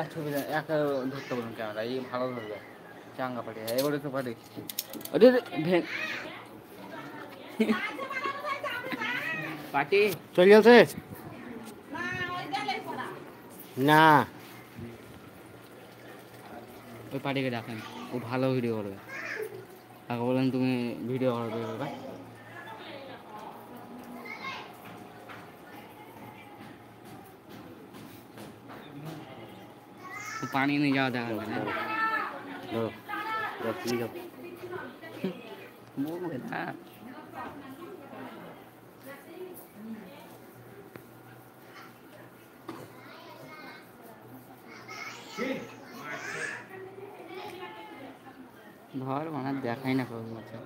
এক ছবি একটা ধরতে বলুন ক্যামেরা, এই ভালো ধরবে চাঙ্গা পাটি এবারে তো পাটি ওরে পাটি চলে যাচ্ছে না, ওই পাটিকে ডাকেন, ও ভালো ভিডিও করবে। তাকে বলেন তুমি ভিডিও করবে বাবা, পানি নিয়ে যাওয়া দেখা না বলবে না। ধর মানে দেখাই না কোনো মতো।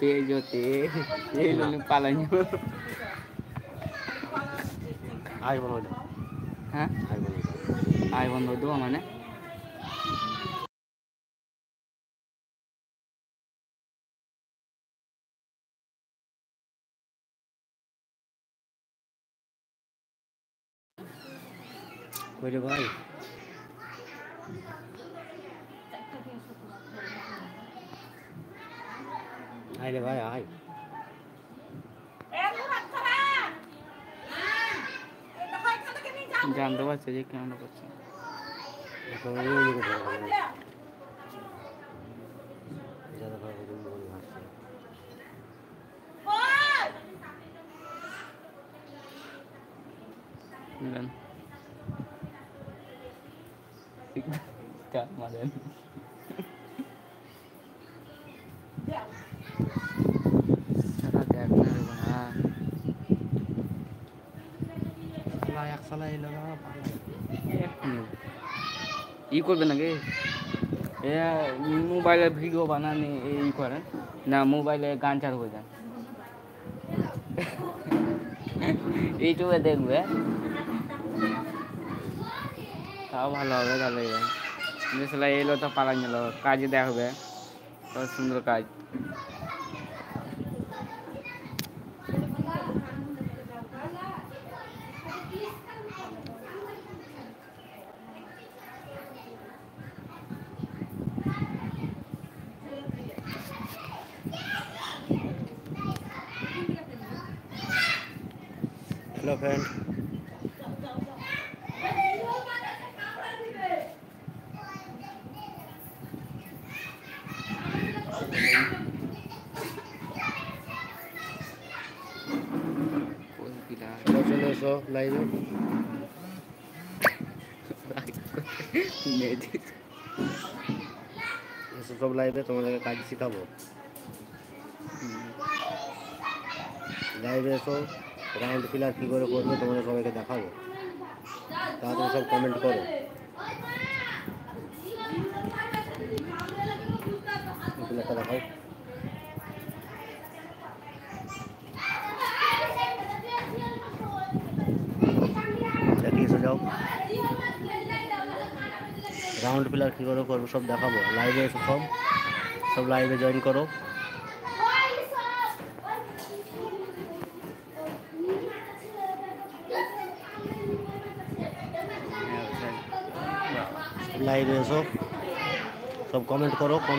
বেজতে পালানি আয় বলো, হ্যাঁ আয় বন্ধ দেবো মানে বলে ভাই আয় রে ভাই আয়, জানতে পারছে যে কেমন করছে। মারেন ই করবে নাকি মোবাইলে ভিডিও বানানি ই করেন না, মোবাইলে গান চালু হয়ে যান, ইউটিউবে দেখবে তাও ভালো হবে। তাহলে সেলাই এলো তো পালা গেল, কাজে দেখবে কত সুন্দর কাজ। हेलो फ्रेंड, চলে এসো লাইভে, এসো সব লাইভে, তোমাদেরকে কাজ শেখাবো। লাইভে এসো, রাউন্ড ফিলার কী করে করবে তোমাদের সবাইকে দেখাবো, তাড়াতাড়ি সব কমেন্ট করো। ফিলারটা দেখাও, দেখিয়ে এসে যাও। রাউন্ড ফিলার কী করে করবো সব দেখাবো, লাইভে এসো সব লাইভে জয়েন করো। লাইভে এসো, সব কমেন্ট করো।